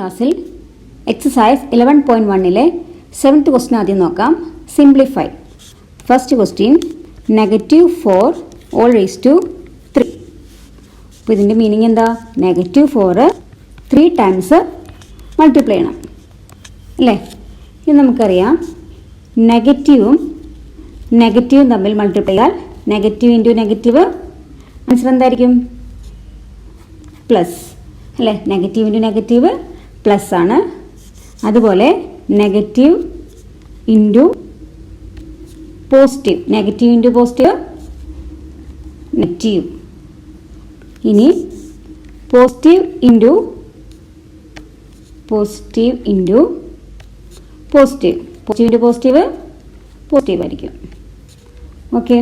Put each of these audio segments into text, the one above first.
ക്ലാസ്സിൽ exercise 11.1-ലെ 7th question ആദ്യം നോക്കാം. Simplify. First question -4 all raised to 3. അപ്പോൾ ഇതിൻ്റെ മീനിങ് എന്താ? -4 3 ടൈംസ് മൾട്ടിപ്ലൈ ചെയ്യണം അല്ലേ? ഇത് നമുക്കറിയാം. നെഗറ്റീവും തമ്മിൽ മൾട്ടിപ്ലൈ ചെയ്താൽ നെഗറ്റീവ് ഇൻറ്റു നെഗറ്റീവ് ആൻസർ എന്തായിരിക്കും? പ്ലസ് അല്ലേ? നെഗറ്റീവ് ഇൻറ്റു നെഗറ്റീവ് പ്ലസ് ആണ്. അതുപോലെ negative into positive, negative into positive negative. ഇനി positive into positive into positive, positive into positive positive ആയിരിക്കും. ഓക്കെ,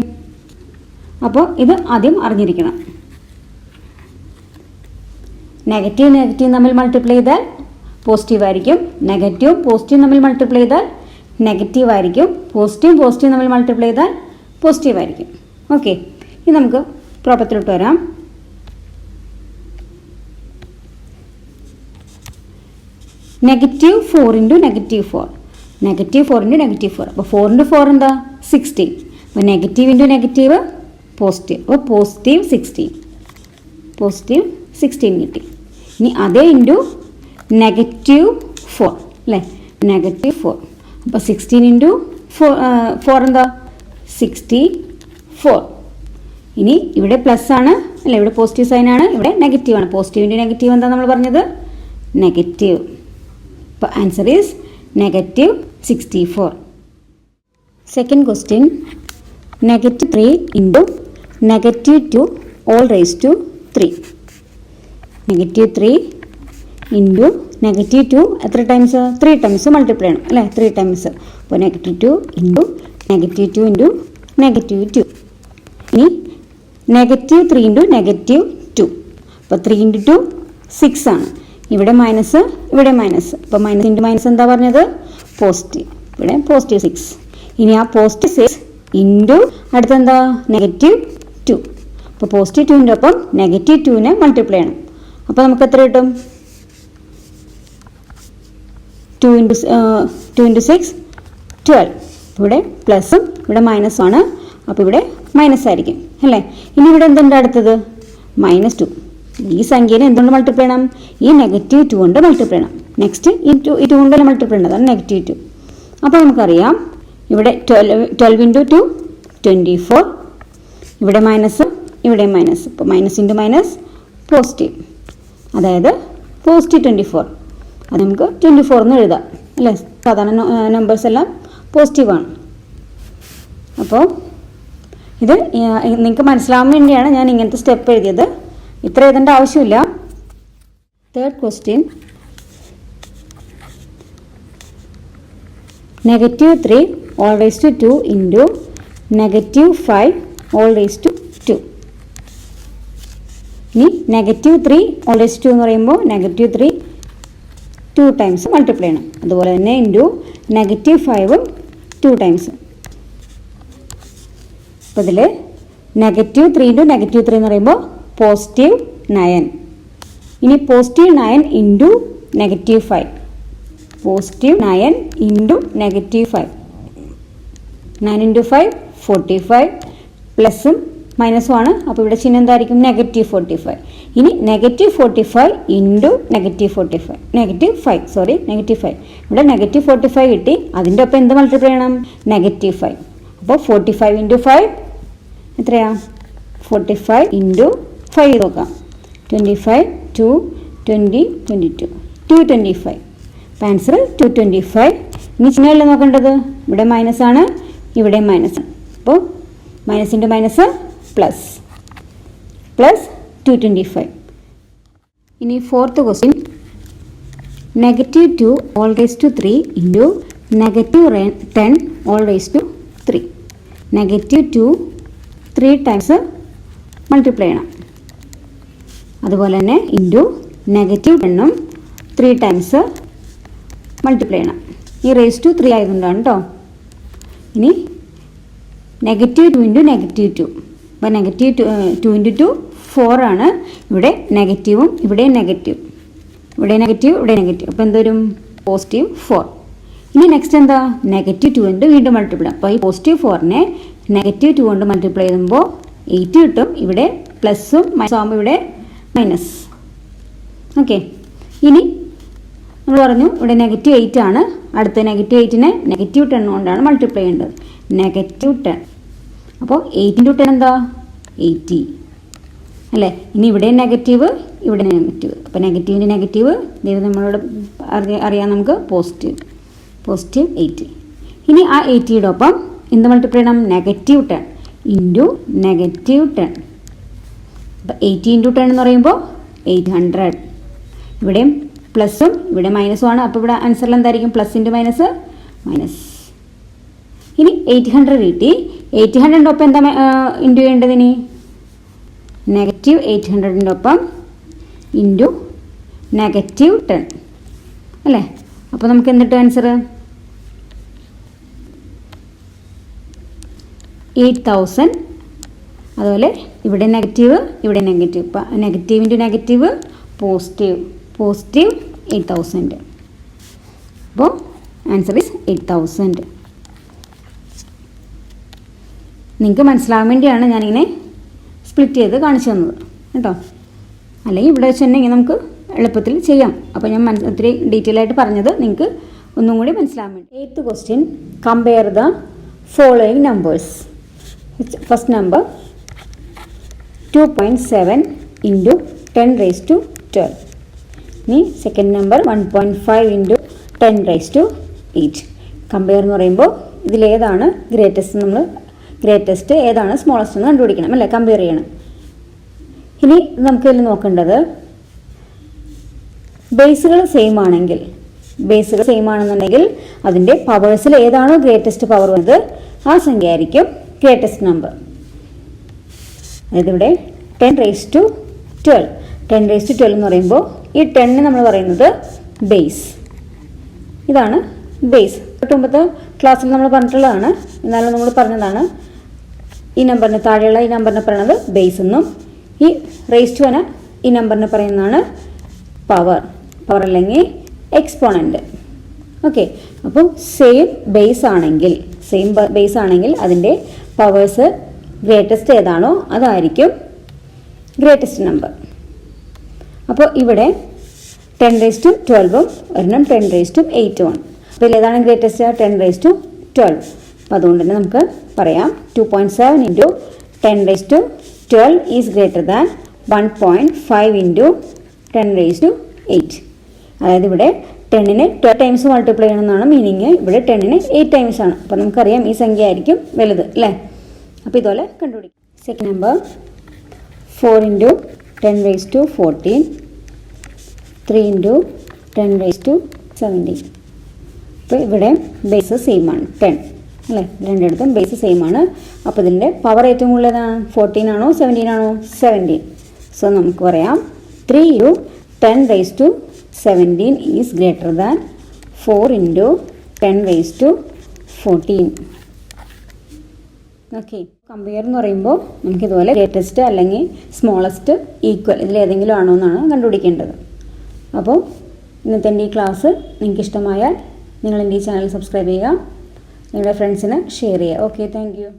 അപ്പോൾ ഇത് ആദ്യം അറിഞ്ഞിരിക്കണം. നെഗറ്റീവ് തമ്മിൽ മൾട്ടിപ്ലൈ ചെയ്താൽ പോസിറ്റീവ് ആയിരിക്കും. പോസിറ്റീവ് തമ്മിൽ മൾട്ടിപ്ലൈ ചെയ്താൽ നെഗറ്റീവ് ആയിരിക്കും. പോസിറ്റീവ് തമ്മിൽ മൾട്ടിപ്ലൈ ചെയ്താൽ പോസിറ്റീവ് ആയിരിക്കും. ഓക്കെ, ഇനി നമുക്ക് പ്രോബ്ലത്തിലോട്ട് വരാം. -4 ഇൻറ്റു -4, -4 ഇൻറ്റു -4. അപ്പോൾ 4 ഇൻറ്റു 4 എന്താ? 16. അപ്പോൾ നെഗറ്റീവ് ഇൻറ്റു നെഗറ്റീവ് പോസിറ്റീവ്, അപ്പോൾ പോസിറ്റീവ് 16 കിട്ടി. ഇനി അതേ ഇൻറ്റു -4 അല്ലേ? -4. അപ്പോൾ 16 ഇൻറ്റു 4 എന്താ? 64. ഇനി ഇവിടെ പ്ലസ് ആണ് അല്ലേ? ഇവിടെ പോസിറ്റീവ് സൈൻ ആണ്, ഇവിടെ നെഗറ്റീവ് ആണ്. പോസിറ്റീവ് ഇൻറ്റു നെഗറ്റീവ് എന്താ നമ്മൾ പറഞ്ഞത്? നെഗറ്റീവ്. അപ്പോൾ answer is -64. Second question -3 into -2 all raised to 3. -3 into -2 എത്ര ടൈംസ്? 3 ടൈംസ് മൾട്ടിപ്ലൈ ചെയ്യണം അല്ലേ? 3 ടൈംസ്. അപ്പോൾ -2 ഇൻറ്റു -2 ഇൻറ്റു -2. ഇനി -3 ഇൻറ്റു -2. അപ്പോൾ 3 ഇൻറ്റു 2 6 ആണ്. ഇവിടെ മൈനസ്, ഇവിടെ മൈനസ്. അപ്പോൾ മൈനസ് ഇൻറ്റു മൈനസ് എന്താ പറഞ്ഞത്? പോസിറ്റീവ്. ഇവിടെ പോസിറ്റീവ് 6. ഇനി ആ പോസിറ്റീവ് 6 ഇൻറ്റു അടുത്തെന്താ? -2. അപ്പോൾ പോസിറ്റീവ് 2ൻ്റെ ഒപ്പം -2നെ മൾട്ടിപ്ലൈ ചെയ്യണം. അപ്പോൾ നമുക്ക് എത്ര കിട്ടും? 2 ഇൻറ്റു 6 12. ഇവിടെ പ്ലസും ഇവിടെ മൈനസും ആണ്. അപ്പോൾ ഇവിടെ മൈനസ് ആയിരിക്കും അല്ലേ? ഇനി ഇവിടെ എന്തുണ്ട് അടുത്തത്? -2. ഈ സംഖ്യനെ എന്തുകൊണ്ട് മൾട്ടിപ്ലൈ ചെയ്യണം? ഈ -2 കൊണ്ട് മൾട്ടിപ്ലൈ ചെയ്യണം. നെക്സ്റ്റ് ഈ 2 കൊണ്ടല്ല മൾട്ടിപ്ലൈ ചെയ്യണം, അതാണ് -2. അപ്പോൾ നമുക്കറിയാം ഇവിടെ 12 ഇൻറ്റു 2 24. ഇവിടെ മൈനസ്, ഇവിടെ മൈനസ്. ഇപ്പോൾ മൈനസ് ഇൻറ്റു മൈനസ് പോസിറ്റീവ്, അതായത് പോസിറ്റീവ് 24. അത് നമുക്ക് 24 എന്ന് എഴുതാം അല്ലേ? സാധാരണ നമ്പേഴ്സ് എല്ലാം പോസിറ്റീവാണ്. അപ്പോൾ ഇത് നിങ്ങൾക്ക് മനസ്സിലാവാൻ വേണ്ടിയാണ് ഞാൻ ഇങ്ങനത്തെ സ്റ്റെപ്പ് എഴുതിയത്. ഇത്ര എഴുതേണ്ട ആവശ്യമില്ല. Third question -3 all raised to 2 into -5 all raised to 2. ഇനി -3 all raised to എന്ന് പറയുമ്പോൾ -3 2 ടൈംസ് മൾട്ടിപ്ലൈ ചെയ്യണം. അതുപോലെ തന്നെ ഇൻറ്റു -5 2 ടൈംസ്. അപ്പോൾ ഇതിൽ -3 ഇൻറ്റു -3 എന്ന് പറയുമ്പോൾ പോസിറ്റീവ് 9. ഇനി positive 9 into -5. Positive 9 into -5. 9 into 5 45. പ്ലസും മൈനസും ആണ്. അപ്പോൾ ഇവിടെ ചിഹ്നം എന്തായിരിക്കും? -45. ഇനി -45 ഇൻറ്റു -45, -5. ഇവിടെ -45 കിട്ടി. അതിൻ്റെ ഒപ്പം എന്ത് മൾട്ടിപ്ലൈ ചെയ്യണം? -5. അപ്പോൾ 45 ഇൻറ്റു 5 എത്രയാ? 45 ഇൻറ്റു 5 നോക്കാം. 25 2 20 22 225. അപ്പോൾ ആൻസർ 225. ഇനി ചിഹ്നമല്ല നോക്കേണ്ടത്. ഇവിടെ മൈനസ് ആണ്, ഇവിടെ മൈനസ് ആണ്. അപ്പോൾ മൈനസ് ഇൻറ്റു മൈനസ് പ്ലസ് 225. ഇനി fourth question -2 all raised to 3 into -10 all raised to 3. -2 3 times multiply ചെയ്യണം. അതുപോലെ തന്നെ ഇൻറ്റു -10 3 ടൈംസ് മൾട്ടിപ്ലൈ ചെയ്യണം. ഈ റേസ് ടു 3 ആയതുകൊണ്ടാണ് കേട്ടോ. ഇനി -2 ഇൻറ്റു -2. അപ്പോൾ -2 ഇൻറ്റു 2 4 ആണ്. ഇവിടെ നെഗറ്റീവും ഇവിടെ നെഗറ്റീവ്. ഇവിടെ നെഗറ്റീവ്, ഇവിടെ നെഗറ്റീവ്. അപ്പോൾ എന്തോരും? +4. ഇനി നെക്സ്റ്റ് എന്താ? -2 കൊണ്ട് വീണ്ടും മൾട്ടിപ്ലൈ. അപ്പോൾ ഈ +4നെ -2 കൊണ്ട് മൾട്ടിപ്ലൈ ചെയ്യുമ്പോൾ 8 കിട്ടും. ഇവിടെ പ്ലസും മൈനസും ആകുമ്പോൾ ഇവിടെ മൈനസ്. ഓക്കെ, ഇനി നമ്മൾ പറഞ്ഞു ഇവിടെ -8 ആണ്. അടുത്ത -8നെ -10 കൊണ്ടാണ് മൾട്ടിപ്ലൈ ചെയ്യേണ്ടത്. -10. അപ്പോൾ 8 × 10 എന്താ? 80 അല്ലേ? ഇനി ഇവിടെ നെഗറ്റീവ്, ഇവിടെ നെഗറ്റീവ്. അപ്പോൾ നെഗറ്റീവിൻ്റെ നെഗറ്റീവ് നമ്മളോട് അറിയാം നമുക്ക് +80. ഇനി ആ 80യുടെ ഒപ്പം എന്ത് മൾട്ടിപ്ലൈ ചെയ്യണം? -10 ഇൻറ്റു -10. അപ്പോൾ 80 × 10 എന്ന് പറയുമ്പോൾ 800. ഇവിടെയും പ്ലസും ഇവിടെ മൈനസും ആണ്. അപ്പോൾ ഇവിടെ ആൻസറിൽ എന്തായിരിക്കും? Plus into minus minus. ഇനി 800 കിട്ടി. 800ൻ്റെ ഒപ്പം എന്താ ഇൻറ്റു ചെയ്യേണ്ടത്? ഇനി -800ൻ്റെ ഒപ്പം ഇൻറ്റു -10 അല്ലേ? അപ്പോൾ നമുക്ക് എന്തിട്ട് ആൻസർ? 8000. അതുപോലെ ഇവിടെ നെഗറ്റീവ്, ഇവിടെ നെഗറ്റീവ്. ഇപ്പം നെഗറ്റീവ് ഇൻറ്റു നെഗറ്റീവ് പോസിറ്റീവ് 8000. അപ്പോൾ ആൻസർ ഈസ് 8000. നിങ്ങൾക്ക് മനസ്സിലാവാൻ വേണ്ടിയാണ് ഞാനിങ്ങനെ സ്പ്ലിറ്റ് ചെയ്ത് കാണിച്ചു തന്നത് കേട്ടോ. അല്ലെങ്കിൽ ഇവിടെ വെച്ച് തന്നെ ഇങ്ങനെ നമുക്ക് എളുപ്പത്തിൽ ചെയ്യാം. അപ്പോൾ ഞാൻ ഒത്തിരി ഡീറ്റെയിൽ ആയിട്ട് പറഞ്ഞത് നിങ്ങൾക്ക് ഒന്നും കൂടി മനസ്സിലാവാൻ വേണ്ടി. 8th question, compare the following numbers. First number 2.7 × 10⁻². ഇനി സെക്കൻഡ് നമ്പർ 1.5 × 10⁻8. കമ്പയർ എന്ന് പറയുമ്പോൾ ഇതിലേതാണ് ഗ്രേറ്റസ്റ്റ്, നമ്മൾ ഗ്രേറ്റസ്റ്റ് ഏതാണ് സ്മോളസ്റ്റ് എന്ന് കണ്ടുപിടിക്കണം അല്ലേ? കമ്പയർ ചെയ്യണം. ഇനി നമുക്ക് ഇതിൽ നോക്കേണ്ടത് ബേസുകൾ സെയിം ആണെന്നുണ്ടെങ്കിൽ അതിൻ്റെ പവേഴ്സിൽ ഏതാണോ ഗ്രേറ്റസ്റ്റ് പവർ വന്നത് ആ സംഖ്യ ആയിരിക്കും ഗ്രേറ്റസ്റ്റ് നമ്പർ. അതായത് ഇവിടെ 10⁻12. 10⁻12 എന്ന് പറയുമ്പോൾ ഈ 10 നമ്മൾ പറയുന്നത് ബേസ്. ഇതാണ് ബേസ്. മുമ്പത്തെ ക്ലാസ്സിൽ നമ്മൾ പറഞ്ഞിട്ടുള്ളതാണ്, എന്നാലും നമ്മൾ പറഞ്ഞതാണ്. ഈ നമ്പറിന് താഴെയുള്ള ഈ നമ്പറിനെ പറയുന്നത് ബേസ് എന്നും ഈ റേസ് ഈ നമ്പറിനെ പറയുന്നതാണ് പവർ അല്ലെങ്കിൽ എക്സ്പോണൻ്റ്. ഓക്കെ, അപ്പോൾ സെയിം ബേസ് ആണെങ്കിൽ അതിൻ്റെ പവേഴ്സ് ഗ്രേറ്റസ്റ്റ് ഏതാണോ അതായിരിക്കും ഗ്രേറ്റസ്റ്റ് നമ്പർ. അപ്പോൾ ഇവിടെ 10⁻12 ഒരെണ്ണം 10⁻8 ആണ്. അപ്പോൾ ഏതാണ് ഗ്രേറ്റസ്റ്റ്? 10⁻12. അപ്പോൾ അതുകൊണ്ട് തന്നെ നമുക്ക് പറയാം 2.7 × 10⁻12 ഈസ് ഗ്രേറ്റർ ദാൻ 1.5 × 10⁻8. അതായത് ഇവിടെ 10നെ 12 ടൈംസ് മൾട്ടിപ്ലൈ ചെയ്യണമെന്നാണ് മീനിങ്. ഇവിടെ 10നെ 8 ടൈംസ് ആണ്. അപ്പോൾ നമുക്കറിയാം ഈ സംഖ്യ ആയിരിക്കും വലുത് അല്ലേ? അപ്പോൾ ഇതുപോലെ കണ്ടുപിടിക്കും. Second number 4 × 10⁻14, 3 × 10⁻17. അപ്പോൾ ഇവിടെ ബേസ് സെയിം ആണ് 10 അല്ലേ? രണ്ടിടത്തും ബേസ് സെയിം ആണ്. അപ്പോൾ ഇതിൻ്റെ പവർ ഏറ്റവും കൂടുതലാണ് 14 ആണോ 17 ആണോ? 17. സോ നമുക്ക് പറയാം 3 × 10⁻17 is greater than 4 × 10⁻14. Okay, compare എന്ന് പറയുമ്പോൾ നമുക്കിതുപോലെ ഗ്രേറ്റസ്റ്റ് അല്ലെങ്കിൽ സ്മോളസ്റ്റ് ഈക്വൽ ഇതിലേതെങ്കിലും ആണോ എന്നാണ് കണ്ടുപിടിക്കേണ്ടത്. അപ്പോൾ ഇന്നത്തെ എൻ്റെ ഈ ക്ലാസ് നിങ്ങൾക്ക് ഇഷ്ടമായാൽ നിങ്ങൾ എൻ്റെ ഈ ചാനൽ സബ്സ്ക്രൈബ് ചെയ്യുക, നിങ്ങളുടെ ഫ്രണ്ട്സിന് ഷെയർ ചെയ്യുക. Okay, thank you.